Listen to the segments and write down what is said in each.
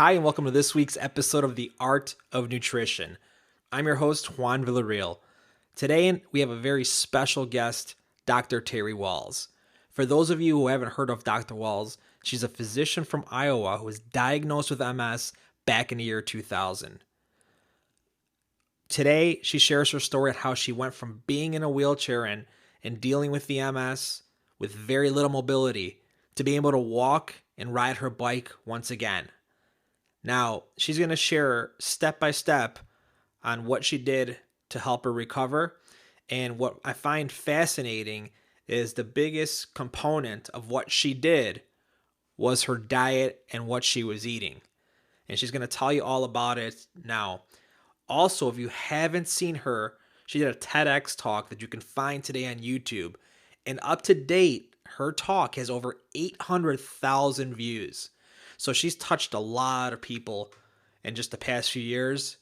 Hi, and welcome to this week's episode of The Art of Nutrition. I'm your host, Juan Villarreal. Today, we have a very special guest, Dr. Terry Wahls. For those of you who haven't heard of Dr. Wahls, she's a physician from Iowa who was diagnosed with MS back in the year 2000. Today, she shares her story on how she went from being in a wheelchair and dealing with the MS with very little mobility to being able to walk and ride her bike once again. Now, she's going to share step by step on what she did to help her recover. And what I find fascinating is the biggest component of what she did was her diet and what she was eating. And she's going to tell you all about it now. Also, if you haven't seen her, she did a TEDx talk that you can find today on YouTube. And up to date, her talk has over 800,000 views. So she's touched a lot of people in just the past few years.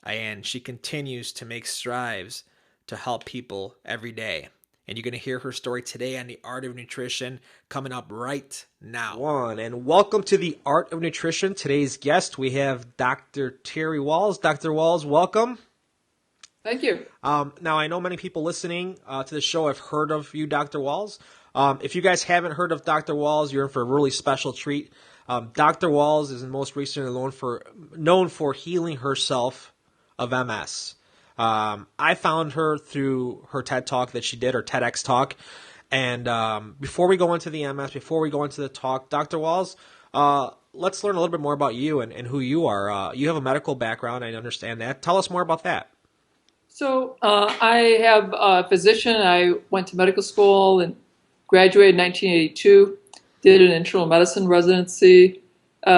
And she continues to make strides to help people every day. And you're going to hear her story today on The Art of Nutrition coming up right now. And welcome to The Art of Nutrition. Today's guest, we have Dr. Terry Wahls. Dr. Wahls, welcome. Thank you. Now, I know many people listening to the show have heard of you, Dr. Wahls. If you guys haven't heard of Dr. Wahls, you're in for a really special treat. Dr. Wahls is most recently known for healing herself of MS. I found her through her TED Talk that she did, her TEDx Talk. And before we go into the MS, before we go into the talk, Dr. Wahls, let's learn a little bit more about you and who you are. You have a medical background, I understand that. Tell us more about that. So I have a physician. I went to medical school and graduated in 1982, did an internal medicine residency,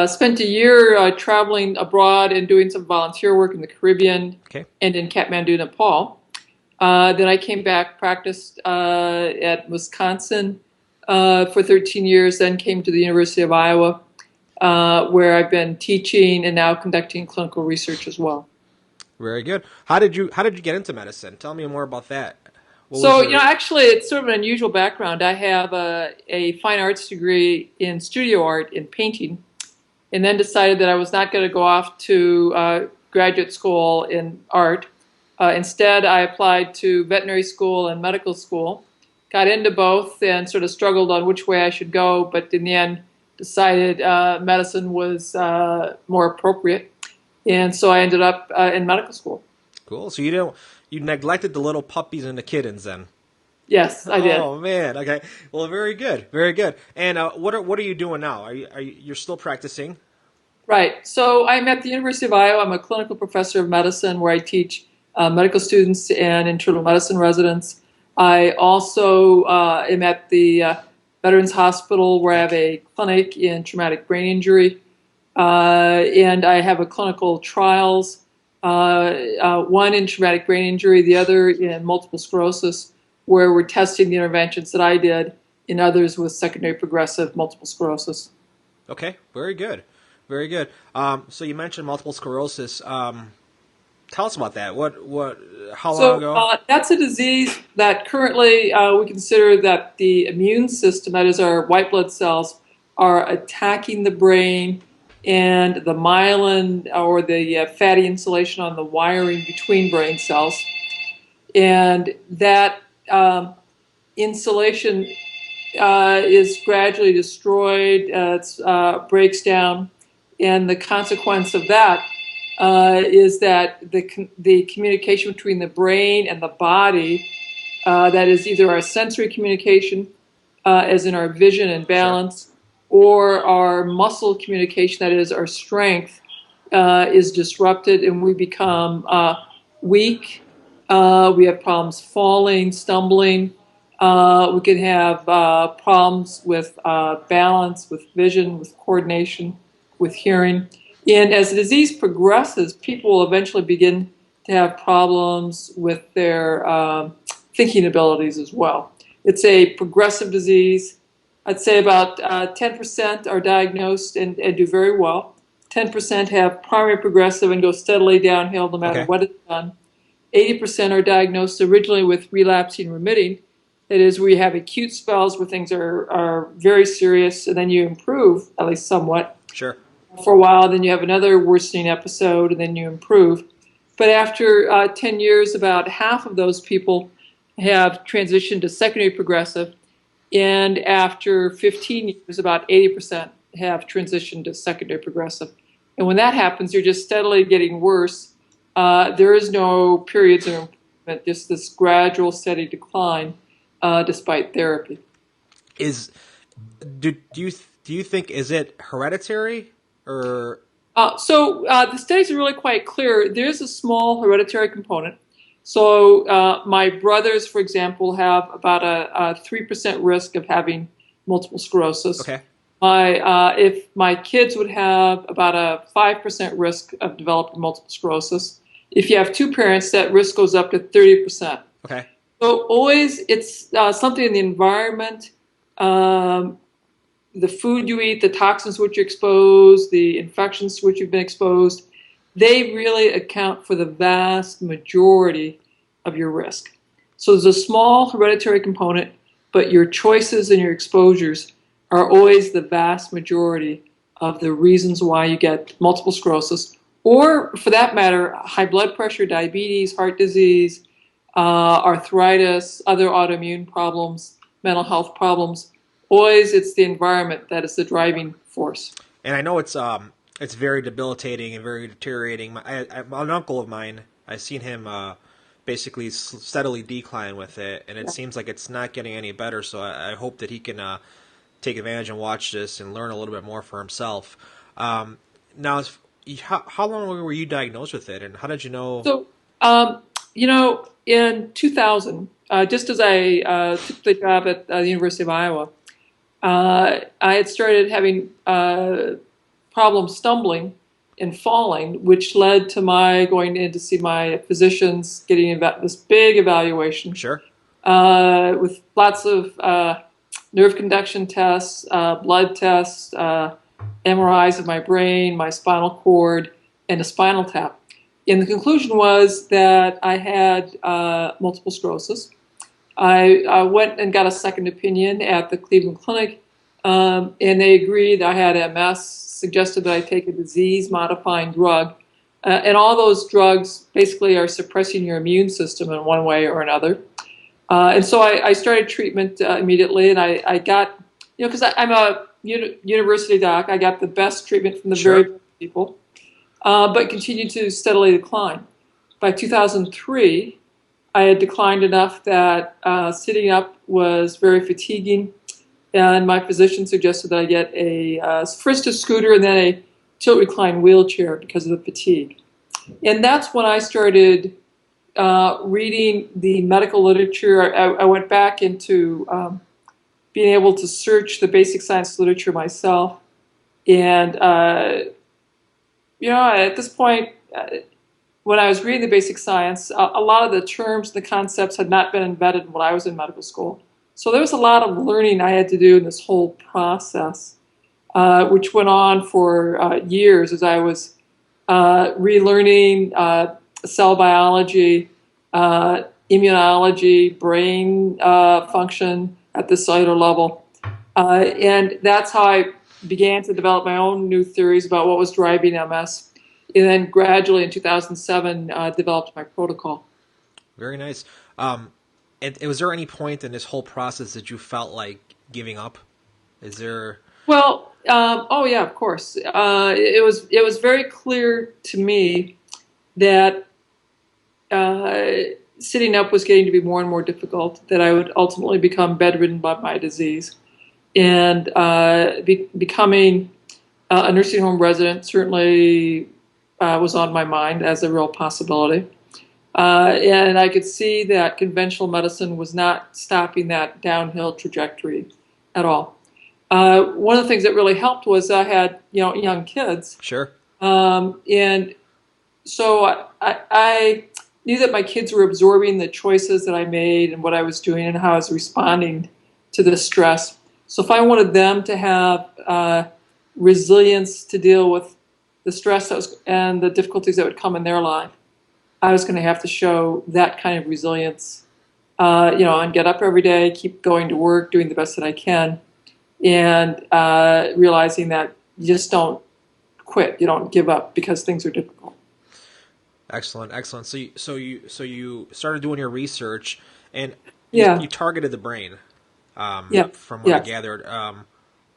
spent a year traveling abroad and doing some volunteer work in the Caribbean and in Kathmandu, Nepal. Then I came back, practiced at Wisconsin for 13 years, then came to the University of Iowa, where I've been teaching and now conducting clinical research as well. Very good. How did you get into medicine? Tell me more about that. Actually, it's sort of an unusual background. I have a fine arts degree in studio art in painting, and then decided that I was not going to go off to graduate school in art. Instead, I applied to veterinary school and medical school, got into both, and sort of struggled on which way I should go, but in the end decided medicine was more appropriate. And so I ended up in medical school. Cool. So you neglected the little puppies and the kittens then? Yes, I did. Oh man. Okay. Well, very good. Very good. And what are you doing now? You're still practicing? Right. So I'm at the University of Iowa. I'm a clinical professor of medicine where I teach medical students and internal medicine residents. I also am at the Veterans Hospital where I have a clinic in traumatic brain injury. And I have a clinical trials, one in traumatic brain injury, the other in multiple sclerosis, where we're testing the interventions that I did in others with secondary progressive multiple sclerosis. Okay, very good. Very good. So you mentioned multiple sclerosis. Tell us about that. How long ago? That's a disease that currently we consider that the immune system, that is our white blood cells, are attacking the brain and the myelin or the fatty insulation on the wiring between brain cells. And that insulation is gradually destroyed, it breaks down, and the consequence of that is that the communication between the brain and the body, that is either our sensory communication, as in our vision and balance, or our muscle communication, that is our strength, is disrupted and we become weak. We have problems falling, stumbling. We can have problems with balance, with vision, with coordination, with hearing. And as the disease progresses, people will eventually begin to have problems with their thinking abilities as well. It's a progressive disease. I'd say about 10% are diagnosed and do very well. 10% have primary progressive and go steadily downhill no matter what is done. 80% are diagnosed originally with relapsing remitting. That is, where you have acute spells where things are very serious and then you improve, at least somewhat. Sure. for a while, then you have another worsening episode, and then you improve. But after 10 years, about half of those people have transitioned to secondary progressive. And after 15 years, about 80% have transitioned to secondary progressive. And when that happens, you're just steadily getting worse. There is no periods of improvement, just this gradual, steady decline despite therapy. Is do you think, is it hereditary or The studies are really quite clear. There's a small hereditary component. So my brothers, for example, have about a 3% risk of having multiple sclerosis. okay? If my kids would have about a 5% risk of developing multiple sclerosis. If you have two parents, that risk goes up to 30%. Okay. So always it's something in the environment, the food you eat, the toxins to which you're exposed, the infections to which you've been exposed, they really account for the vast majority of your risk. So there's a small hereditary component, but your choices and your exposures are always the vast majority of the reasons why you get multiple sclerosis, or for that matter, high blood pressure, diabetes, heart disease, arthritis, other autoimmune problems, mental health problems. Always it's the environment that is the driving force. And I know it's very debilitating and very deteriorating. An uncle of mine, I've seen him basically steadily decline with it, and it Yeah. seems like it's not getting any better. So I hope that he can take advantage and watch this and learn a little bit more for himself. Now, how long were you diagnosed with it, and how did you know? So, in 2000, just as I took the job at the University of Iowa, I had started having problems stumbling and falling, which led to my going in to see my physicians, getting this big evaluation Sure. with lots of nerve conduction tests, blood tests, MRIs of my brain, my spinal cord, and a spinal tap. And the conclusion was that I had multiple sclerosis. I went and got a second opinion at the Cleveland Clinic, and they agreed I had MS, suggested that I take a disease-modifying drug. And all those drugs basically are suppressing your immune system in one way or another. And so I started treatment immediately, and I got, because I'm a university doc, I got the best treatment from the very Sure. best people, but continued to steadily decline. By 2003, I had declined enough that sitting up was very fatiguing, and my physician suggested that I get first a scooter and then a tilt recline wheelchair because of the fatigue. And that's when I started reading the medical literature. I went back into being able to search the basic science literature myself. And, at this point, when I was reading the basic science, a lot of the terms, the concepts had not been embedded when I was in medical school. So there was a lot of learning I had to do in this whole process, which went on for years as I was relearning cell biology, immunology, brain function at the cellular level. And that's how I began to develop my own new theories about what was driving MS. And then gradually in 2007, developed my protocol. Very nice. And was there any point in this whole process that you felt like giving up? Is there? Well, oh yeah, of course. It was very clear to me that sitting up was getting to be more and more difficult, that I would ultimately become bedridden by my disease. And becoming a nursing home resident certainly was on my mind as a real possibility. And I could see that conventional medicine was not stopping that downhill trajectory at all. One of the things that really helped was I had, young kids. Sure. And so I knew that my kids were absorbing the choices that I made and what I was doing and how I was responding to the stress. So if I wanted them to have resilience to deal with the stress and the difficulties that would come in their life, I was going to have to show that kind of resilience, and get up every day, keep going to work, doing the best that I can, and realizing that you just don't quit. You don't give up because things are difficult. Excellent, excellent. So you started doing your research, and Yeah, you targeted the brain. yeah, From what I yeah. gathered,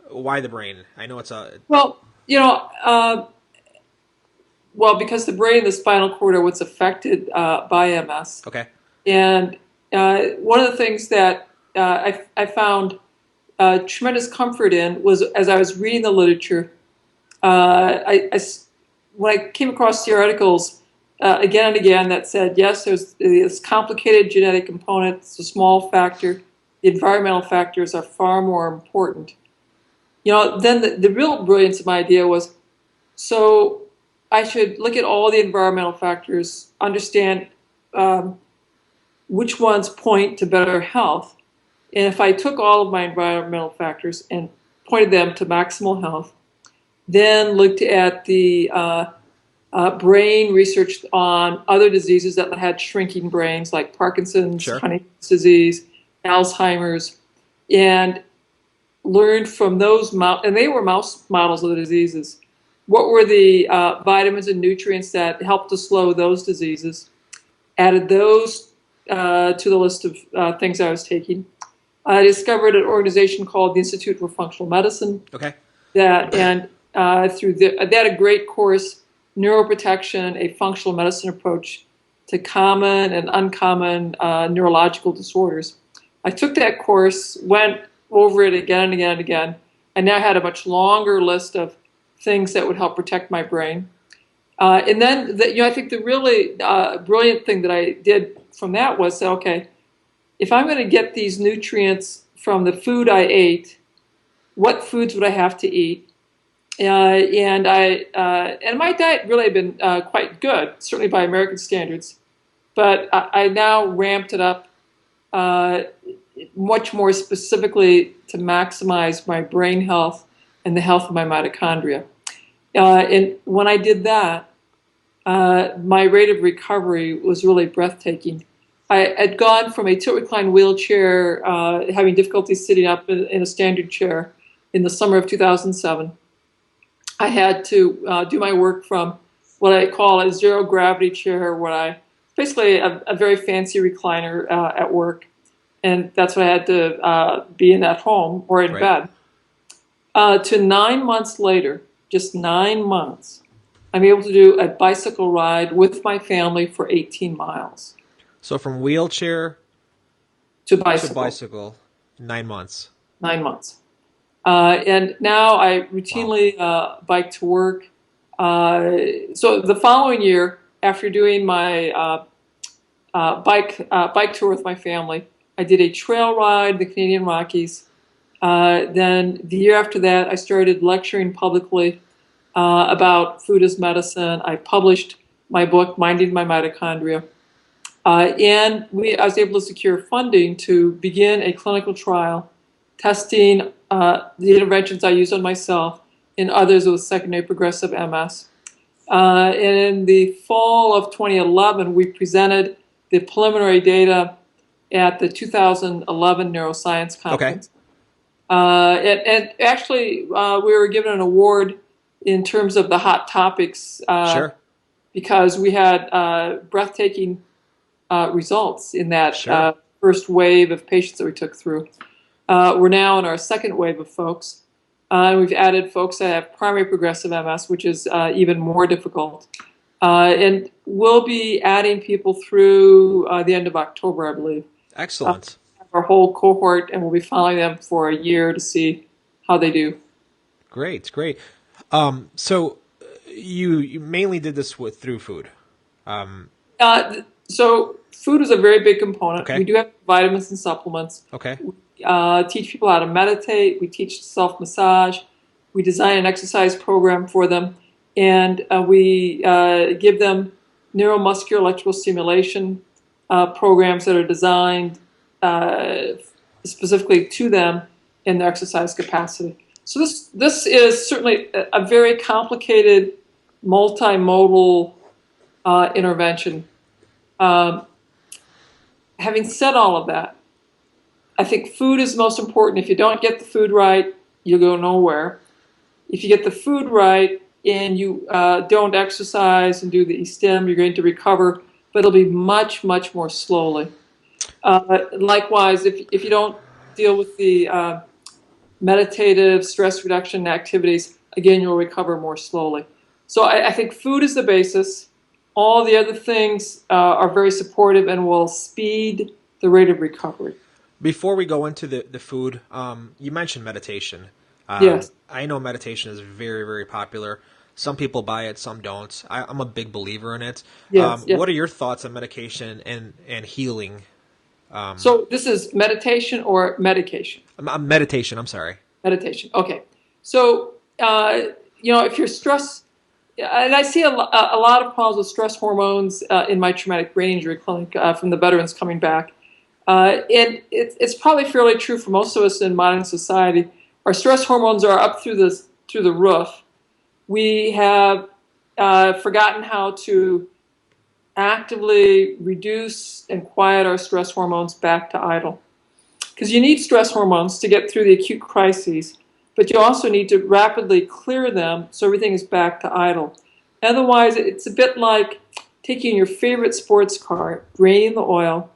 why the brain? I know it's a Well, you know, well, because the brain and the spinal cord are what's affected by MS. okay. And one of the things that I found tremendous comfort in was as I was reading the literature, when I came across the articles again and again that said, yes, there's this complicated genetic component, it's a small factor, the environmental factors are far more important. Then the real brilliance of my idea was, so I should look at all the environmental factors, understand um, which ones point to better health. And if I took all of my environmental factors and pointed them to maximal health, then looked at the brain research on other diseases that had shrinking brains, like Parkinson's, Sure. Huntington's disease, Alzheimer's, and learned from those and they were mouse models of the diseases. What were the vitamins and nutrients that helped to slow those diseases? Added those to the list of things I was taking. I discovered an organization called the Institute for Functional Medicine Okay. they had a great course, Neuroprotection, a functional medicine approach to common and uncommon neurological disorders. I took that course, went over it again and again and again, and now had a much longer list of things that would help protect my brain. And then, I think the really brilliant thing that I did from that was say, okay, if I'm going to get these nutrients from the food I ate, what foods would I have to eat? And my diet really had been quite good, certainly by American standards. But I now ramped it up uh, much more specifically to maximize my brain health and the health of my mitochondria. And when I did that, my rate of recovery was really breathtaking. I had gone from a tilt recline wheelchair, having difficulty sitting up in a standard chair in the summer of 2007. I had to do my work from what I call a zero gravity chair, basically a very fancy recliner at work, and that's what I had to be in at home or in Right. bed. To 9 months later, just 9 months, I'm able to do a bicycle ride with my family for 18 miles So from wheelchair to to bicycle. bicycle, 9 months. 9 months. And now I Wow. routinely bike to work. So the following year, after doing my bike tour with my family, I did a trail ride in the Canadian Rockies. Then the year after that, I started lecturing publicly about food as medicine. I published my book, Minding My Mitochondria. I was able to secure funding to begin a clinical trial testing the interventions I use on myself and others with secondary progressive MS. And in the fall of 2011, we presented the preliminary data at the 2011 Neuroscience Okay. Conference. And actually, we were given an award in terms of the hot topics Sure. because we had breathtaking results in that Sure. first wave of patients that we took through. We're now in our second wave of folks. And we've added folks that have primary progressive MS, which is even more difficult. And we'll be adding people through the end of October, I believe. Excellent. Our whole cohort, and we'll be following them for a year to see how they do. Great. Great. So you mainly did this through food. Um, So food is a very big component. We okay. do have vitamins and supplements. Okay. We teach people how to meditate. We teach self-massage. We design an exercise program for them. And we give them neuromuscular electrical stimulation programs that are designed uh, specifically to them in their exercise capacity. So this is certainly a very complicated, multimodal intervention. Um, Having said all of that, I think food is most important. If you don't get the food right, you'll go nowhere. If you get the food right, and you don't exercise and do the stim, you're going to recover, but it'll be much, much more slowly. Likewise, if you don't deal with the meditative stress reduction activities, again, you'll recover more slowly. So I think food is the basis. All the other things are very supportive and will speed the rate of recovery. Before we go into the food, you mentioned meditation. Yes, I know meditation is very, very popular. Some people buy it, some don't. I'm a big believer in it. yes, yes. What are your thoughts on medication and healing? So this is meditation or medication? Meditation, I'm sorry. Meditation. Okay. So, if you're stressed, and I see a lot of problems with stress hormones in my traumatic brain injury clinic from the veterans coming back. And it's probably fairly true for most of us in modern society. Our stress hormones are up through the roof. We have forgotten how to actively reduce and quiet our stress hormones back to idle. Because you need stress hormones to get through the acute crises, but you also need to rapidly clear them so everything is back to idle. Otherwise, it's a bit like taking your favorite sports car, draining the oil,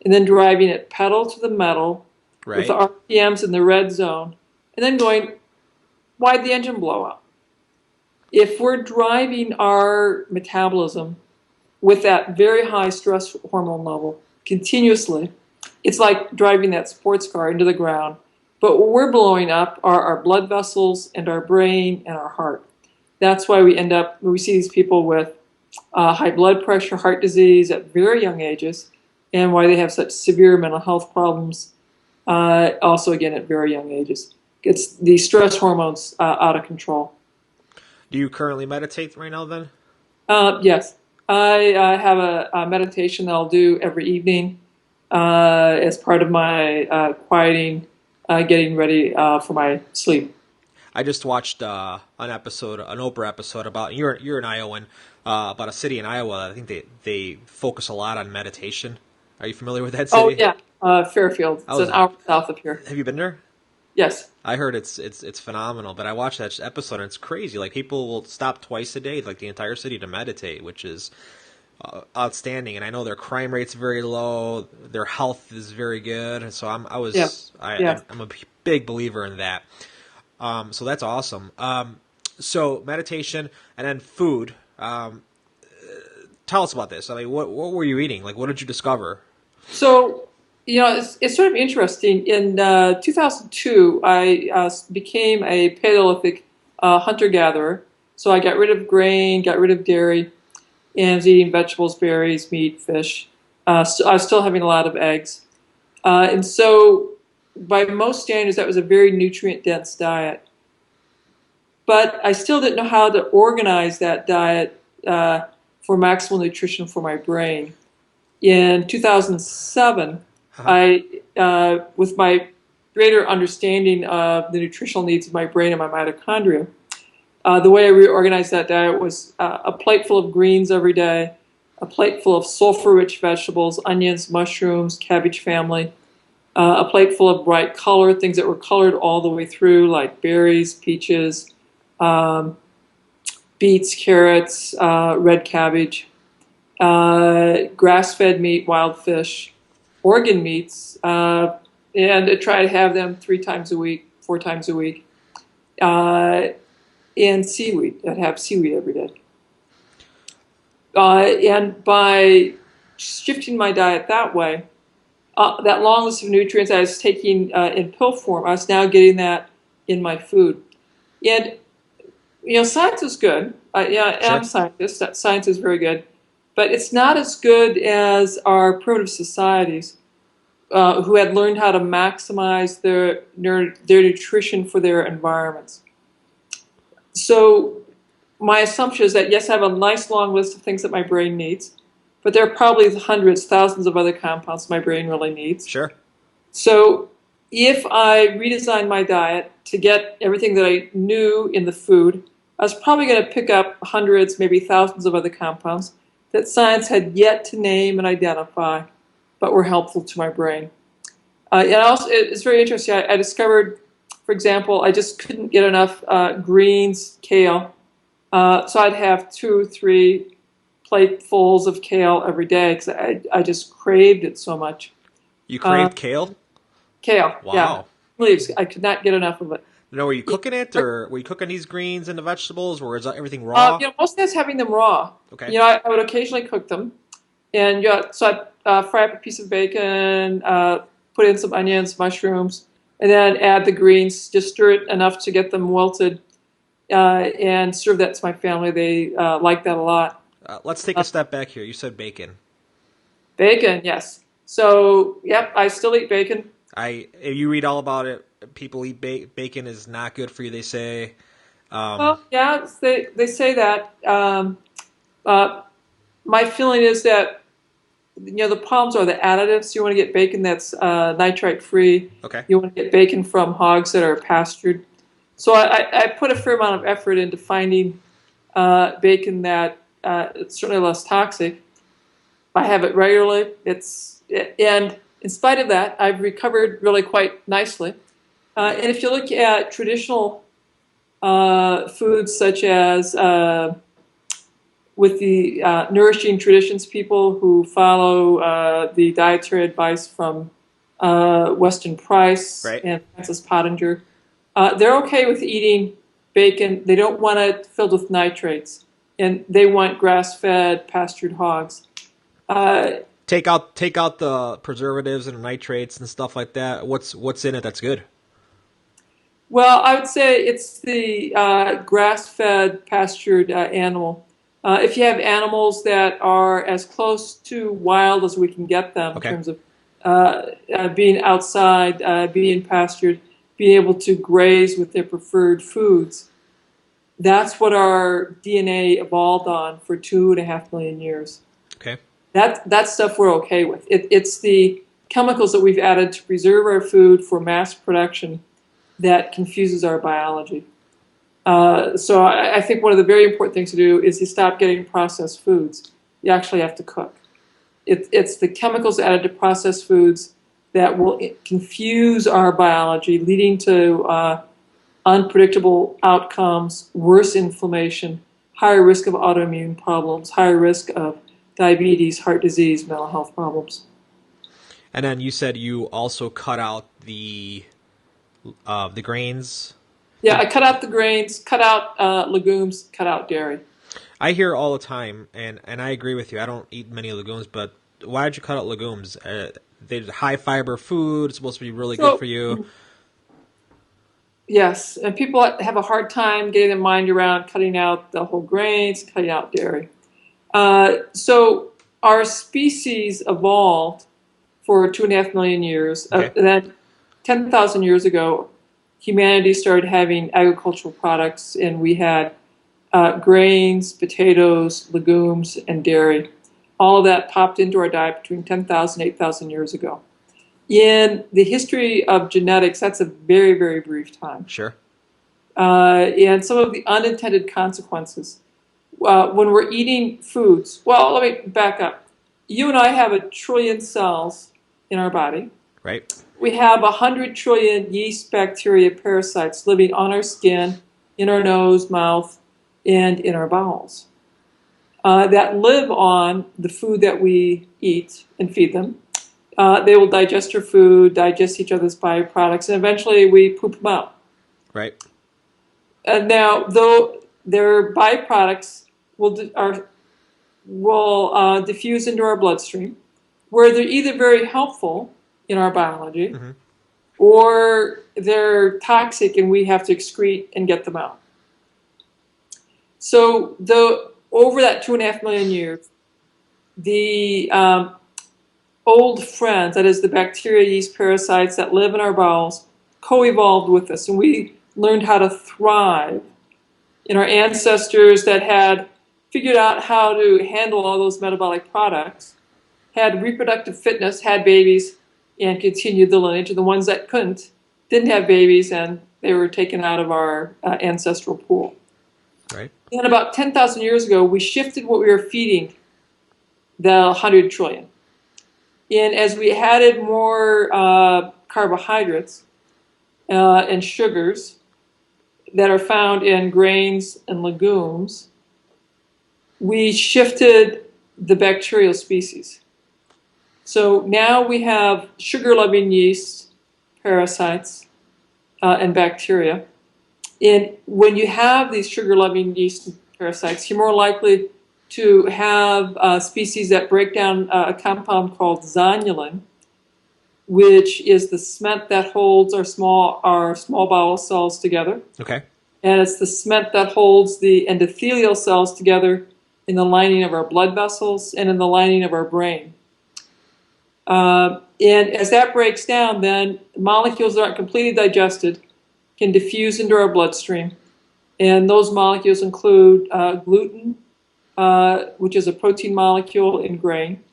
and then driving it pedal to the metal with the Right. RPMs in the red zone, and then going, why'd the engine blow up? If we're driving our metabolism with that very high stress hormone level continuously, it's like driving that sports car into the ground. But what we're blowing up are our blood vessels and our brain and our heart. That's why we see these people with high blood pressure, heart disease at very young ages, and why they have such severe mental health problems, also again at very young ages. It's the stress hormones out of control. Do you currently meditate right now then? Yes, I have a meditation that I'll do every evening as part of my quieting, getting ready for my sleep. I just watched an episode, an Oprah episode about you're an Iowan, about a city in Iowa. I think they focus a lot on meditation. Are you familiar with that Oh city? yeah, Fairfield. I It's an was. hour south of here. Have you been there? Yes. I heard it's phenomenal, but I watched that episode and it's crazy. Like people will stop twice a day, like the entire city, to meditate, which is outstanding. And I know their crime rate's very low, their health is very good. And so Yeah. Yeah. I'm a big believer in that. So that's awesome. So meditation and then food. Tell us about this. I mean, what were you eating? Like, what did you discover? So, it's sort of interesting. In 2002, I became a Paleolithic hunter-gatherer. So I got rid of grain, got rid of dairy, and was eating vegetables, berries, meat, fish. So I was still having a lot of eggs. And so, by most standards, that was a very nutrient-dense diet. But I still didn't know how to organize that diet for maximal nutrition for my brain. In 2007, Uh-huh. with my greater understanding of the nutritional needs of my brain and my mitochondria, the way I reorganized that diet was a plate full of greens every day, a plate full of sulfur-rich vegetables, onions, mushrooms, cabbage family, a plate full of bright color, things that were colored all the way through, like berries, peaches, um, beets, carrots, red cabbage, grass-fed meat, wild fish, organ meats, and I try to have them 3 times a week, 4 times a week, uh, and seaweed. I'd have seaweed every day. And by shifting my diet that way, that long list of nutrients I was taking in pill form, I was now getting that in my food. And science is good. Yeah, I'm a Sure. scientist. Science is very good, but it's not as good as our primitive societies who had learned how to maximize their nutrition for their environments. So my assumption is that yes, I have a nice long list of things that my brain needs, but there are probably hundreds, thousands of other compounds my brain really needs. Sure. So if I redesign my diet to get everything that I knew in the food, I was probably going to pick up hundreds, maybe thousands of other compounds that science had yet to name and identify, but were helpful to my brain. And also, it's very interesting. I discovered, for example, I just couldn't get enough greens, kale, So I'd have 2 or 3 platefuls of kale every day because I just craved it so much. You Uh, craved kale? Kale, yeah, Wow. leaves. I could not get enough of it. Now, were you Yeah. cooking it, or were you cooking these greens and the vegetables, or is everything raw? Most of that's having them raw. Okay. I would occasionally cook them, and so I'd fry up a piece of bacon, put in some onions, mushrooms, and then add the greens. Just stir it enough to get them wilted, and serve that to my family. They like that a lot. Let's take a step back here. You said bacon. Bacon, yes. So, yep, I still eat bacon. You read all about it. People eat bacon is not good for you. They say. Um, Well, yeah, they say that. Uh, my feeling is that the problems are the additives. You want to get bacon that's nitrite free. okay. You want to get bacon from hogs that are pastured. So I put a fair amount of effort into finding bacon that it's certainly less toxic. I have it regularly. And in spite of that, I've recovered really quite nicely. And if you look at traditional foods such as with the nourishing traditions people who follow the dietary advice from Weston Price Right. and Francis Pottinger, they're okay with eating bacon. They don't want it filled with nitrates, and they want grass-fed, pastured hogs. Uh, Take out the preservatives and nitrates and stuff like that. What's in it that's good? well, I would say it's the grass-fed, pastured animal. If you have animals that are as close to wild as we can get them in Okay. terms of being outside, being pastured, being able to graze with their preferred foods, that's what our DNA evolved on for 2.5 million years. Okay. That stuff we're okay with. It's the chemicals that we've added to preserve our food for mass production that confuses our biology. So I think one of the very important things to do is to stop getting processed foods. You actually have to cook. It's the chemicals added to processed foods that will confuse our biology, leading to unpredictable outcomes, worse inflammation, higher risk of autoimmune problems, higher risk of diabetes, heart disease, mental health problems. And then you said you also cut out the grains. Yeah, The I cut out the grains, cut out legumes, cut out dairy. I hear all the time, and I agree with you. I don't eat many legumes, but why did you cut out legumes? They're high fiber food. It's supposed to be really good for So, you. yes, and people have a hard time getting their mind around cutting out the whole grains, cutting out dairy. So, our species evolved for 2.5 million years. Okay. And then 10,000 years ago, humanity started having agricultural products, and we had grains, potatoes, legumes, and dairy. All of that popped into our diet between 10,000 and 8,000 years ago. In the history of genetics, that's a very, very brief time. Sure. And some of the unintended consequences. When we're eating foods, well, let me back up. You and I have 1 trillion cells in our body. Right. We have 100 trillion yeast, bacteria, parasites living on our skin, in our nose, mouth, and in our bowels that live on the food that we eat and feed them. They will digest our food, digest each other's byproducts, and eventually we poop them out. Right. Now, though their byproducts will diffuse into our bloodstream, where they're either very helpful in our biology Mm-hmm. or they're toxic and we have to excrete and get them out. So over that 2.5 million years, the old friends, that is the bacteria, yeast, parasites that live in our bowels, co-evolved with us, and we learned how to thrive. And our ancestors that had figured out how to handle all those metabolic products had reproductive fitness, had babies, and continued the lineage. And the ones that couldn't didn't have babies, and they were taken out of our ancestral pool. Right. And about 10,000 years ago, we shifted what we were feeding the 100 trillion. And as we added more carbohydrates and sugars, that are found in grains and legumes, we shifted the bacterial species. So now we have sugar-loving yeast, parasites, and bacteria. And when you have these sugar-loving yeast and parasites, you're more likely to have species that break down a compound called zonulin, which is the cement that holds our small bowel cells together. Okay. And it's the cement that holds the endothelial cells together in the lining of our blood vessels and in the lining of our brain. And as that breaks down, then molecules that aren't completely digested can diffuse into our bloodstream. And those molecules include gluten, which is a protein molecule in grain,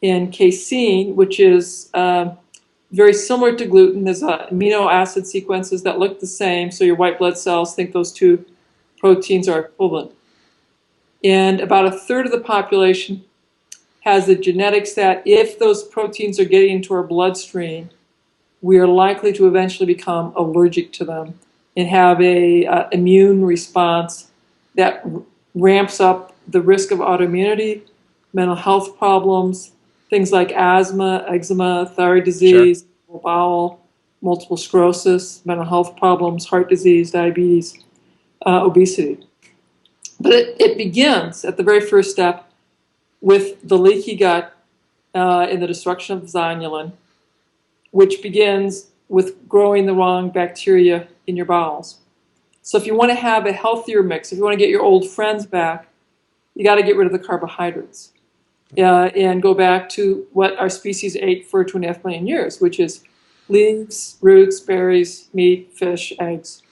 and casein, which is very similar to gluten. There's amino acid sequences that look the same, so your white blood cells think those two proteins are equivalent. And about a third of the population has the genetics that if those proteins are getting into our bloodstream, we are likely to eventually become allergic to them and have a immune response that ramps up the risk of autoimmunity, mental health problems, things like asthma, eczema, thyroid Sure. disease, bowel, multiple sclerosis, mental health problems, heart disease, diabetes, obesity. But it begins at the very first step with the leaky gut and the destruction of the zonulin, which begins with growing the wrong bacteria in your bowels. So if you want to have a healthier mix, if you want to get your old friends back, you got to get rid of the carbohydrates and go back to what our species ate for 2.5 million years, which is leaves, roots, berries, meat, fish, eggs.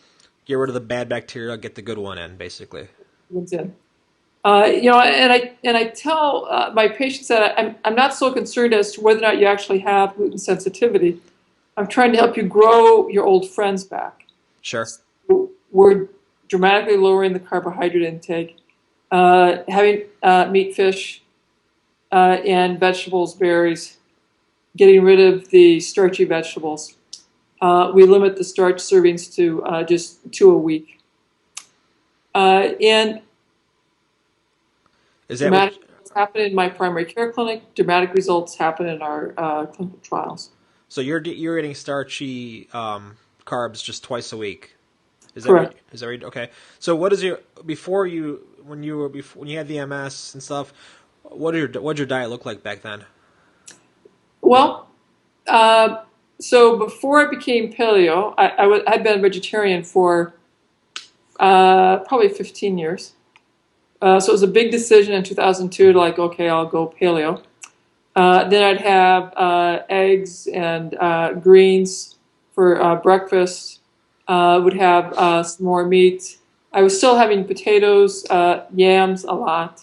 Get rid of the bad bacteria, get the good one in, basically. In. And I tell my patients that I'm not so concerned as to whether or not you actually have gluten sensitivity. I'm trying to help you grow your old friends back. Sure. We're dramatically lowering the carbohydrate intake, having meat, fish, and vegetables, berries, getting rid of the starchy vegetables. We limit the starch servings to just 2 a week. And Is that what? dramatic results happen in my primary care clinic. Dramatic results happen in our clinical trials. So you're eating starchy carbs just twice a week. Is that right? Correct. Is that right? Okay. So what is your before you when you were before when you had the MS and stuff? What'd your diet look like back then? Well, so before I became paleo, I'd been a vegetarian for probably 15 years. So it was a big decision in 2002 to like, okay, I'll go paleo. Then I'd have eggs and greens for breakfast. Would have some more meat. I was still having potatoes, yams a lot,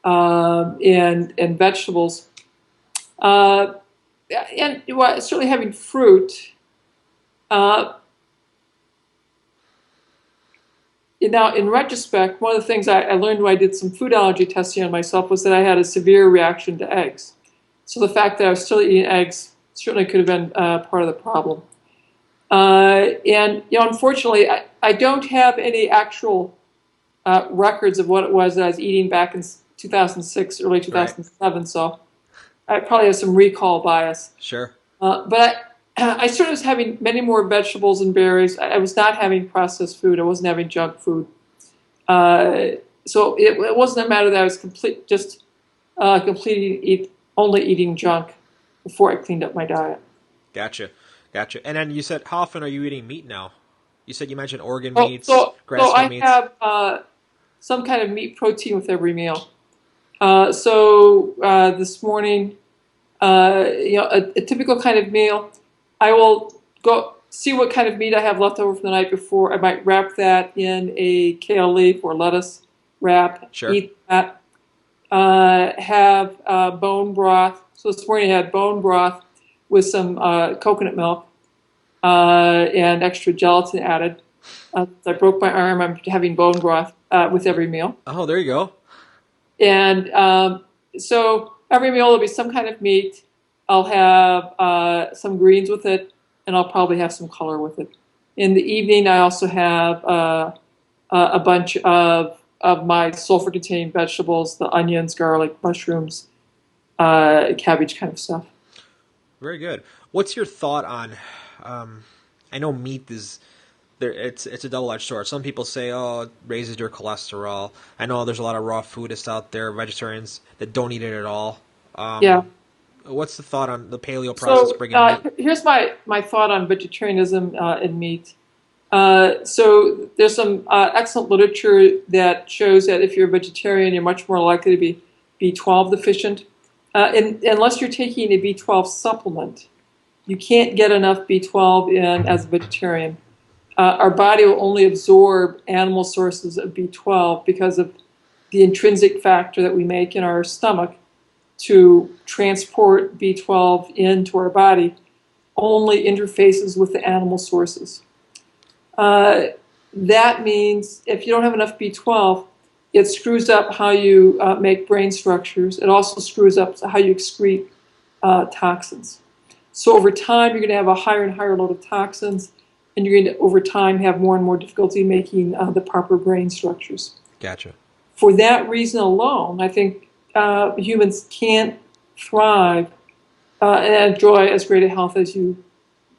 and vegetables. Uh, and well, certainly having fruit. Uh, Now, in retrospect, one of the things I learned when I did some food allergy testing on myself was that I had a severe reaction to eggs. So the fact that I was still eating eggs certainly could have been part of the problem. And unfortunately, I don't have any actual records of what it was that I was eating back in 2006, early Right. 2007. So I probably have some recall bias. Sure. But I certainly was having many more vegetables and berries. I was not having processed food. I wasn't having junk food. So it wasn't a matter that I was completely only eating junk before I cleaned up my diet. Gotcha. Gotcha. And then you said, how often are you eating meat now? You said you mentioned organ So, meats, so, so grass-fed I meats. have some kind of meat protein with every meal. So this morning, a typical kind of meal, I will go see what kind of meat I have left over from the night before. I might wrap that in a kale leaf or lettuce wrap, Sure. eat that. Have bone broth. So this morning I had bone broth with some coconut milk and extra gelatin added. I broke my arm. I'm having bone broth with every meal. Oh, there you go. And so every meal will be some kind of meat. I'll have some greens with it, and I'll probably have some color with it. In the evening, I also have a bunch of my sulfur-containing vegetables, the onions, garlic, mushrooms, cabbage kind of stuff. Very good. What's your thought on? Um, I know meat is there. It's a double edged sword. Some people say, oh, it raises your cholesterol. I know there's a lot of raw foodists out there, vegetarians that don't eat it at all. Yeah. What's the thought on the paleo process So bringing meat? here's my thought on vegetarianism and meat. So there's some excellent literature that shows that if you're a vegetarian, you're much more likely to be B12 deficient. Unless you're taking a B12 supplement, you can't get enough B12 in as a vegetarian. Our body will only absorb animal sources of B12 because of the intrinsic factor that we make in our stomach to transport B12 into our body only interfaces with the animal sources. Uh, that means if you don't have enough B12, it screws up how you make brain structures. It also screws up how you excrete toxins. So over time, you're going to have a higher and higher load of toxins, and you're going to, over time, have more and more difficulty making the proper brain structures. Gotcha. For that reason alone, I think humans can't thrive and enjoy as great a health as the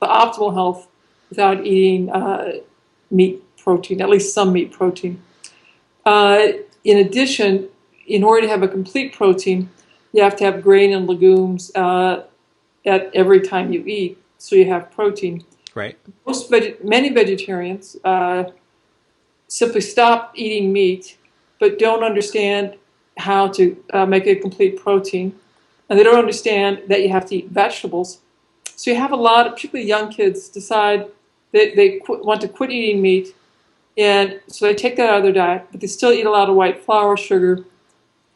optimal health, without eating meat protein, at least some meat protein. Uh, in addition, in order to have a complete protein, you have to have grain and legumes at every time you eat, so you have protein. Right. Many vegetarians simply stop eating meat, but don't understand how to make a complete protein, and they don't understand that you have to eat vegetables. So you have a lot of, particularly young kids, decide they want to quit eating meat, and so they take that out of their diet, but they still eat a lot of white flour, sugar,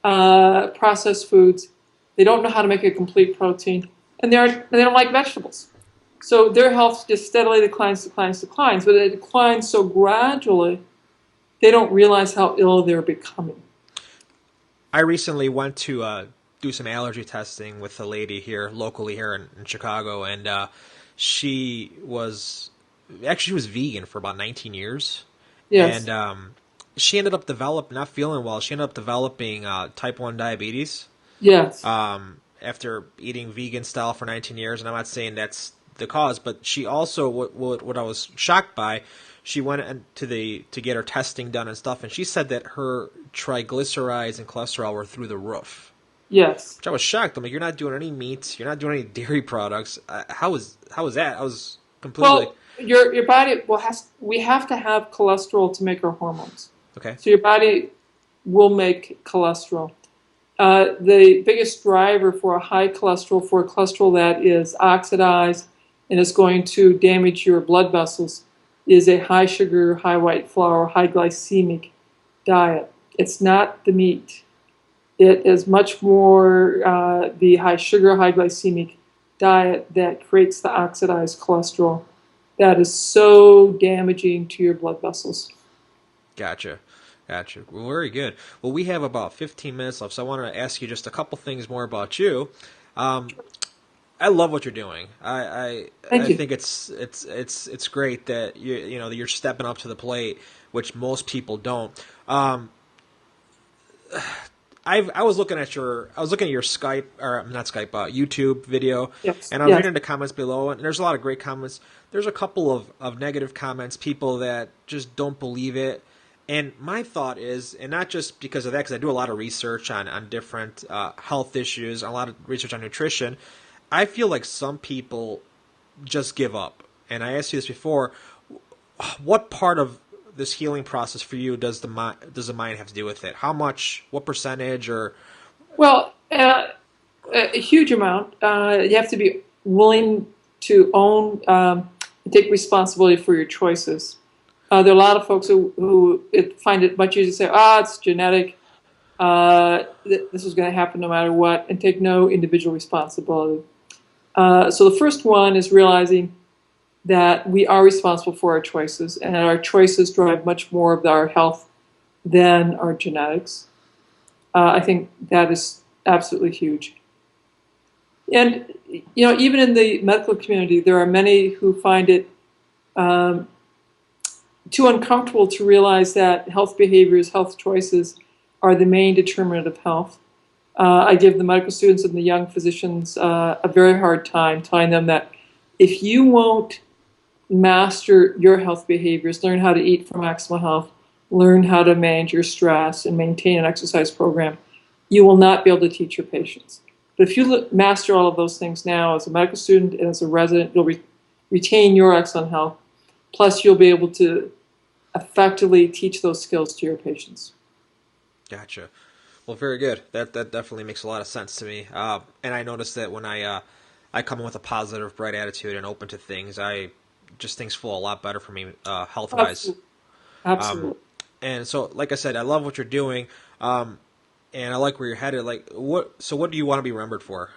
processed foods. They don't know how to make a complete protein, and they don't like vegetables. So their health just steadily declines, but it declines so gradually, they don't realize how ill they're becoming. I recently went to do some allergy testing with a lady here locally here in Chicago, and she was actually she was vegan for about 19 years, and Yes. she ended up not feeling well. She ended up developing type 1 diabetes Yes. after eating vegan style for 19 years. And I'm not saying that's the cause, but she also what I was shocked by, she went to get her testing done and stuff, and she said that her triglycerides and cholesterol were through the roof. Yes. Which I was shocked. I'm like, you're not doing any meats, you're not doing any dairy products. How is that? I was completely Well, your body we have to have cholesterol to make our hormones. okay. So your body will make cholesterol. The biggest driver for a high cholesterol, for a cholesterol that is oxidized and is going to damage your blood vessels, is a high sugar, high white flour, high glycemic diet. It's not the meat. It is much more the high sugar, high glycemic diet that creates the oxidized cholesterol that is so damaging to your blood vessels. Gotcha. Gotcha. Well, very good. Well, we have about 15 minutes left, so I want to ask you just a couple things more about you. Um, I love what you're doing. I Thank you. think it's great that that you're stepping up to the plate, which most people don't. I was looking at your Skype, or not Skype, YouTube video, Yes. and I was Yes. reading the comments below, and there's a lot of great comments. There's a couple of negative comments, people that just don't believe it. And my thought is, and not just because of that, because I do a lot of research on different health issues, a lot of research on nutrition. I feel like some people just give up. And I asked you this before. What part of this healing process for you does the mind have to do with it? How much? What percentage? Or Well, a huge amount. You have to be willing to own and take responsibility for your choices. There are a lot of folks who find it much easier to say, it's genetic. This is going to happen no matter what, and take no individual responsibility. So the first one is realizing that we are responsible for our choices, and our choices drive much more of our health than our genetics. I think that is absolutely huge. And even in the medical community, there are many who find it too uncomfortable to realize that health behaviors, health choices are the main determinant of health. I give the medical students and the young physicians a very hard time telling them that if you won't master your health behaviors, learn how to eat for maximal health, learn how to manage your stress, and maintain an exercise program, you will not be able to teach your patients. But if you master all of those things now as a medical student and as a resident, you'll retain your excellent health. Plus, you'll be able to effectively teach those skills to your patients. Gotcha. Well, very good. That definitely makes a lot of sense to me. And I noticed that when I come in with a positive, bright attitude and open to things, I just things flow a lot better for me health wise. Absolutely. Absolutely. And so, like I said, I love what you're doing, and I like where you're headed. Like, what? So, what do you want to be remembered for?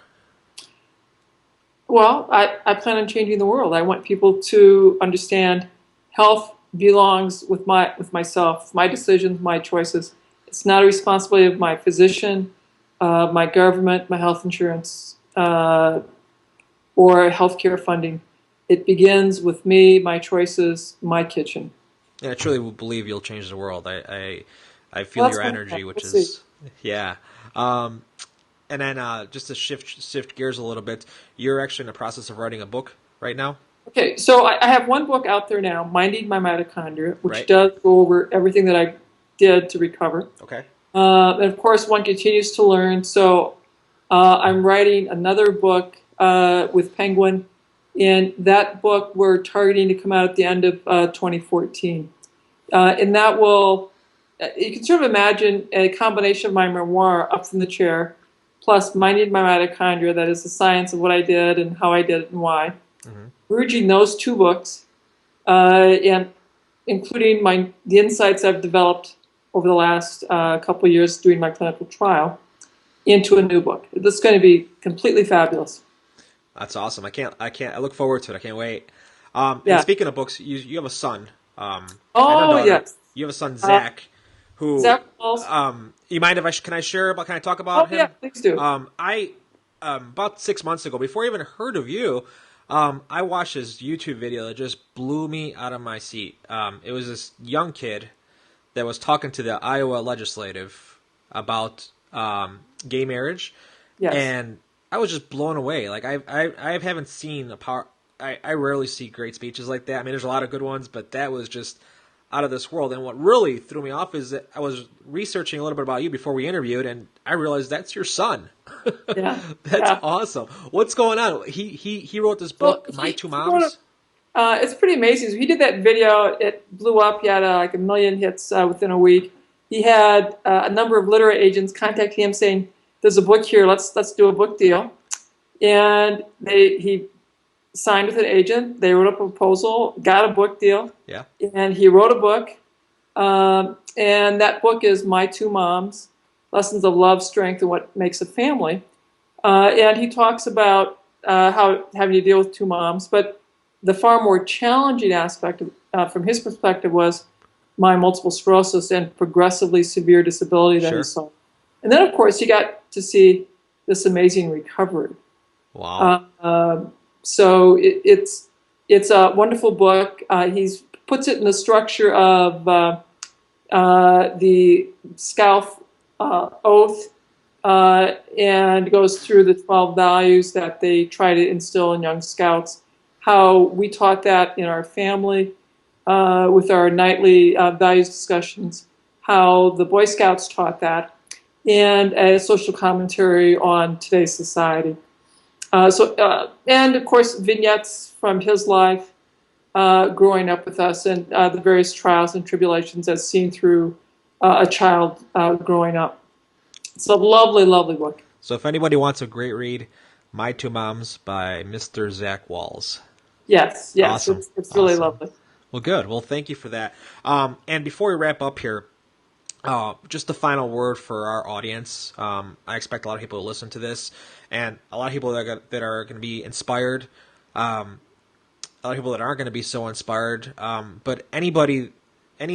Well, I plan on changing the world. I want people to understand health belongs with myself, my decisions, my choices. It's not a responsibility of my physician, my government, my health insurance, or healthcare funding. It begins with me, my choices, my kitchen. And I truly believe you'll change the world. I Well, feel that's your wonderful. energy, which We'll see. is yeah. Um, and then just to shift gears a little bit, you're actually in the process of writing a book right now, Okay, so I have one book out there now, Minding My Mitochondria, which right? does go over everything that I did to recover. Okay. And of course, one continues to learn. So I'm writing another book with Penguin, and that book we're targeting to come out at the end of 2014. And that will, you can sort of imagine a combination of my memoir, Up from the Chair, plus Minding My Mitochondria, that is the science of what I did and how I did it and why. Hmm. Merging those two books and including the insights I've developed over the last couple of years doing my clinical trial into a new book. This is going to be completely fabulous. That's awesome. I look forward to it. I can't wait. And Yeah. speaking of books, you have a son, and a Oh, daughter. yes. You have a son, Uh, Zach, who, Zach Wahls. you mind if can I share about, can I talk Oh, about yeah, him? please do. I, about 6 months ago, before I even heard of you, I watched this YouTube video that just blew me out of my seat. It was this young kid that was talking to the Iowa legislative about gay marriage, Yes. and I was just blown away. Like I haven't seen a power. I rarely see great speeches like that. I mean, there's a lot of good ones, but that was just out of this world. And what really threw me off is that I was researching a little bit about you before we interviewed, and I realized that's your son. Yeah. That's Yeah. awesome. What's going on? He wrote this So book, My Two he wrote Moms. it's pretty amazing. So he did that video. It blew up. He had like a million hits within a week. He had a number of literary agents contacting him saying, "There's a book here. Let's do a book deal." And he signed with an agent. They wrote a proposal, got a book deal, Yeah. and he wrote a book. And that book is My Two Moms: Lessons of Love, Strength, and What Makes a Family. And he talks about how having to deal with two moms, but the far more challenging aspect from his perspective was my multiple sclerosis and progressively severe disability that he Sure. saw. And then, of course, he got to see this amazing recovery. Wow. Uh, so it's a wonderful book. He puts it in the structure of the Scout oath and goes through the 12 values that they try to instill in young scouts, how we taught that in our family with our nightly values discussions, how the Boy Scouts taught that, and a social commentary on today's society. And of course, vignettes from his life growing up with us and the various trials and tribulations as seen through a child growing up. It's a lovely, lovely book. So if anybody wants a great read, My Two Moms by Mr. Zach Wahls. Yes, yes, Awesome. it's really Awesome. lovely. Well, good. Well, thank you for that. And before we wrap up here, just the final word for our audience. I expect a lot of people to listen to this, and a lot of people that are going to be inspired. A lot of people that aren't going to be so inspired. But any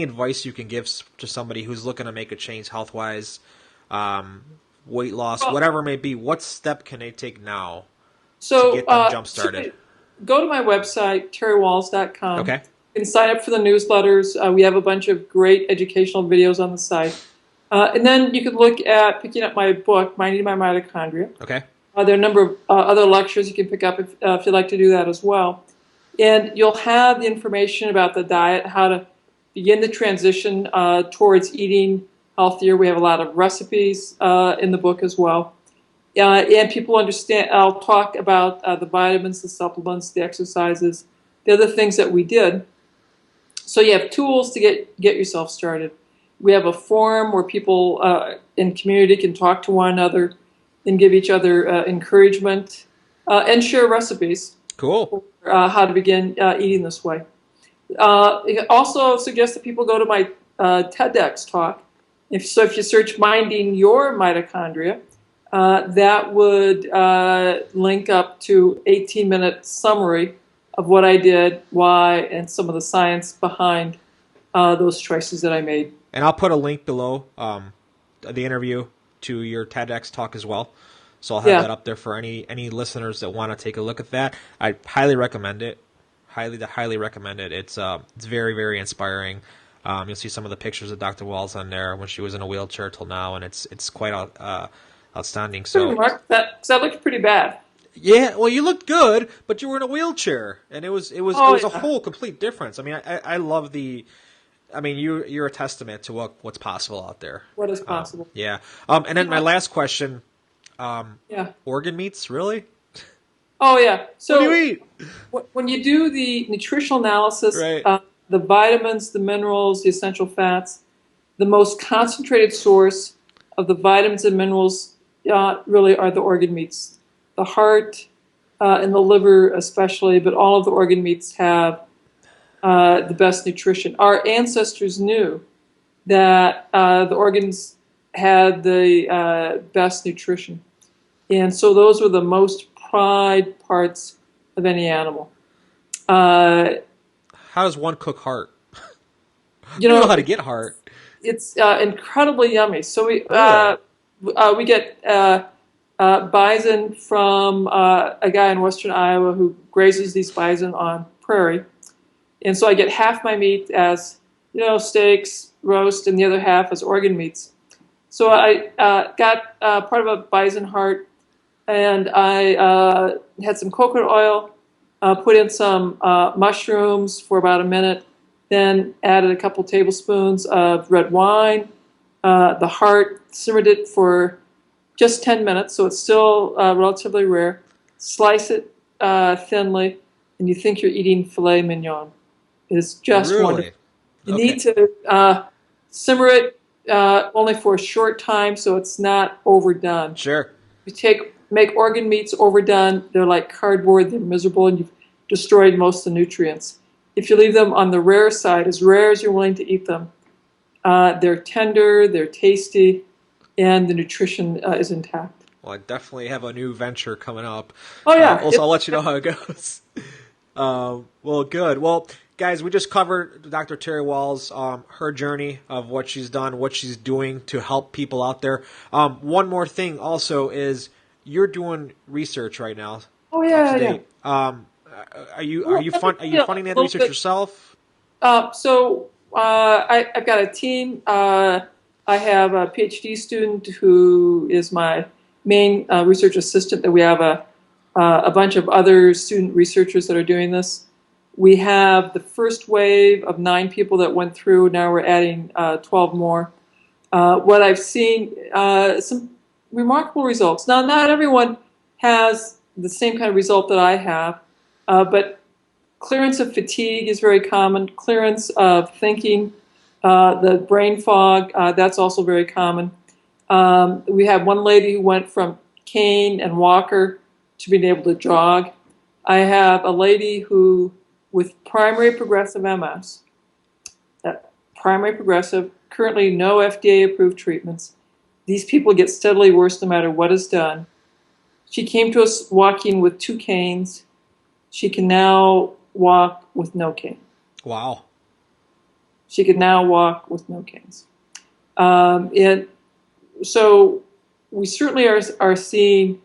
advice you can give to somebody who's looking to make a change health wise, weight loss, Well, whatever it may be, what step can they take now to so get them jump started? go to my website, terrywahls.com. Okay. You can sign up for the newsletters. We have a bunch of great educational videos on the site. And then you could look at picking up my book, Minding My Mitochondria. Okay. There are a number of other lectures you can pick up if you'd like to do that as well. And you'll have the information about the diet, how to begin the transition towards eating healthier. We have a lot of recipes in the book as well. And people understand, I'll talk about the vitamins, the supplements, the exercises, the other things that we did. So you have tools to get yourself started. We have a forum where people in community can talk to one another and give each other encouragement and share recipes. Cool. For how to begin eating this way. I also suggest that people go to my TEDx talk. If you search Minding Your Mitochondria, that would link up to 18-minute summary of what I did, why, and some of the science behind those choices that I made. And I'll put a link below the interview to your TEDx talk as well. So I'll have that up there for any listeners that want to take a look at that. I highly recommend it. Highly recommend it. It's very, very inspiring. You'll see some of the pictures of Dr. Wahls on there when she was in a wheelchair till now, and it's quite outstanding. So Mark, that looked pretty bad. Yeah, well, you looked good, but you were in a wheelchair, and it was a whole complete difference. I mean, I love the. I mean, you're a testament to what's possible out there. What is possible? Yeah. And then my last question. Organ meats, really? Oh yeah. So what do you eat? When you do the nutritional analysis, right. The vitamins, the minerals, the essential fats, the most concentrated source of the vitamins and minerals really are the organ meats. The heart and the liver especially, but all of the organ meats have the best nutrition. Our ancestors knew that the organs had the best nutrition. And so those were the most prized parts of any animal. How does one cook heart? You know how to get heart. It's incredibly yummy. So we get bison from a guy in western Iowa who grazes these bison on prairie. And so I get half my meat as, steaks, roast, and the other half as organ meats. So I got part of a bison heart, and I had some coconut oil, put in some mushrooms for about a minute, then added a couple tablespoons of red wine, the heart, simmered it for just 10 minutes, so it's still relatively rare. Slice it thinly, and you think you're eating filet mignon. It's just wonderful. You need to simmer it only for a short time so it's not overdone. Sure. You make organ meats overdone, they're like cardboard, they're miserable, and you've destroyed most of the nutrients. If you leave them on the rare side, as rare as you're willing to eat them, they're tender, they're tasty, and the nutrition is intact. Well, I definitely have a new venture coming up. Oh, yeah. Also, I'll let you know how it goes. Well, good. Well, guys, we just covered Dr. Terry Wahls, her journey of what she's done, what she's doing to help people out there. One more thing also is you're doing research right now. Oh, yeah. Are you funding that research yourself? So I've got a team. I have a PhD student who is my main research assistant. We have a bunch of other student researchers that are doing this. We have the first wave of 9 people that went through. Now we're adding 12 more. What I've seen, some remarkable results. Now, not everyone has the same kind of result that I have, but clearance of fatigue is very common. Clearance of thinking, the brain fog, that's also very common. We have one lady who went from cane and walker to being able to jog. I have a lady who, with primary progressive MS, primary progressive, currently no FDA-approved treatments. These people get steadily worse no matter what is done. She came to us walking with 2 canes. She can now walk with no cane. Wow. She can now walk with no canes. And so we certainly are seeing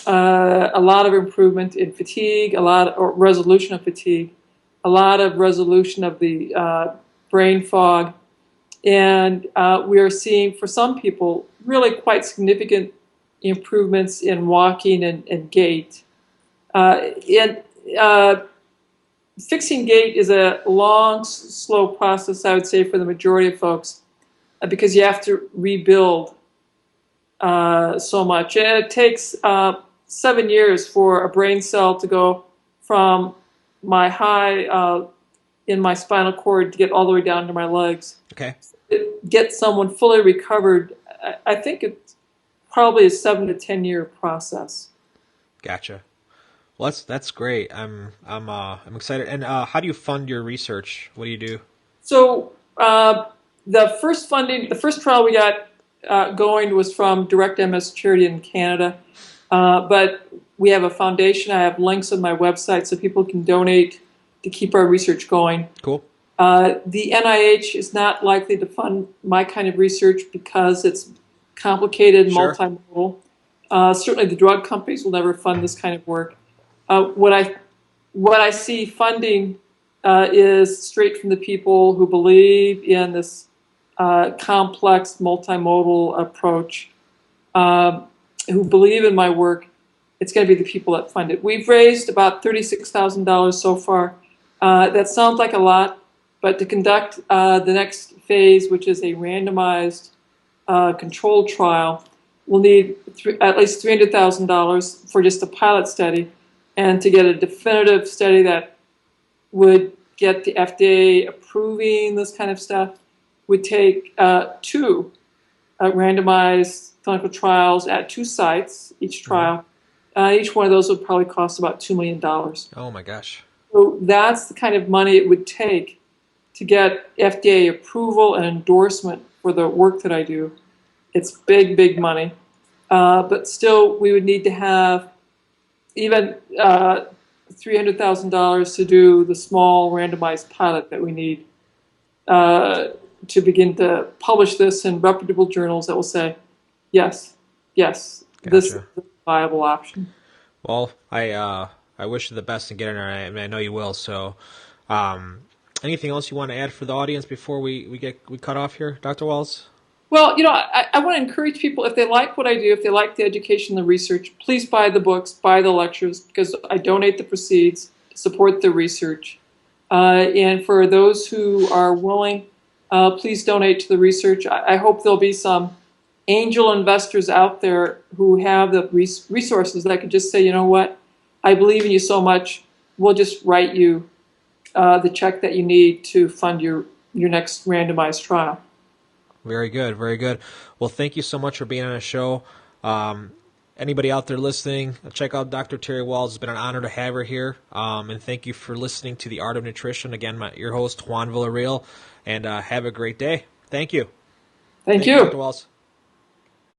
a lot of improvement in fatigue, or resolution of fatigue. a lot of resolution of the brain fog. And we are seeing, for some people, really quite significant improvements in walking and gait. And fixing gait is a long, slow process, I would say, for the majority of folks, because you have to rebuild so much. And it takes 7 years for a brain cell to go from my high in my spinal cord to get all the way down to my legs. Okay. Get someone fully recovered, I think it's probably a 7 to 10 year process. Gotcha. Well, that's great. I'm excited. And how do you fund your research? What do you do? So the first funding, the first trial we got going was from Direct MS Charity in Canada, but we have a foundation. I have links on my website so people can donate to keep our research going. Cool. The NIH is not likely to fund my kind of research because it's complicated, Sure. multimodal. Certainly, the drug companies will never fund this kind of work. What I see funding is straight from the people who believe in this complex, multimodal approach, who believe in my work. It's going to be the people that fund it. We've raised about $36,000 so far. That sounds like a lot, but to conduct the next phase, which is a randomized controlled trial, we'll need at least $300,000 for just a pilot study. And to get a definitive study that would get the FDA approving this kind of stuff would take two randomized clinical trials at two sites, each trial. Each one of those would probably cost about $2 million. Oh my gosh. So that's the kind of money it would take to get FDA approval and endorsement for the work that I do. It's big, big money. But still, we would need to have even $300,000 to do the small randomized pilot that we need to begin to publish this in reputable journals that will say, yes, yes, this is Gotcha. a viable option. Well, I wish you the best in getting there. I know you will. So, anything else you want to add for the audience before we cut off here, Dr. Wahls? Well, I want to encourage people, if they like what I do, if they like the education, the research, please buy the books, buy the lectures, because I donate the proceeds to support the research. And for those who are willing, please donate to the research. I hope there'll be some angel investors out there who have the resources that could just say, you know what, I believe in you so much, we'll just write you the check that you need to fund your next randomized trial. Very good, very good. Well, thank you so much for being on the show. Anybody out there listening, check out Dr. Terry Wahls. It's been an honor to have her here. And thank you for listening to The Art of Nutrition. Again, your host, Juan Villarreal. And have a great day. Thank you. Thank Thank you, Dr. you. Wahls.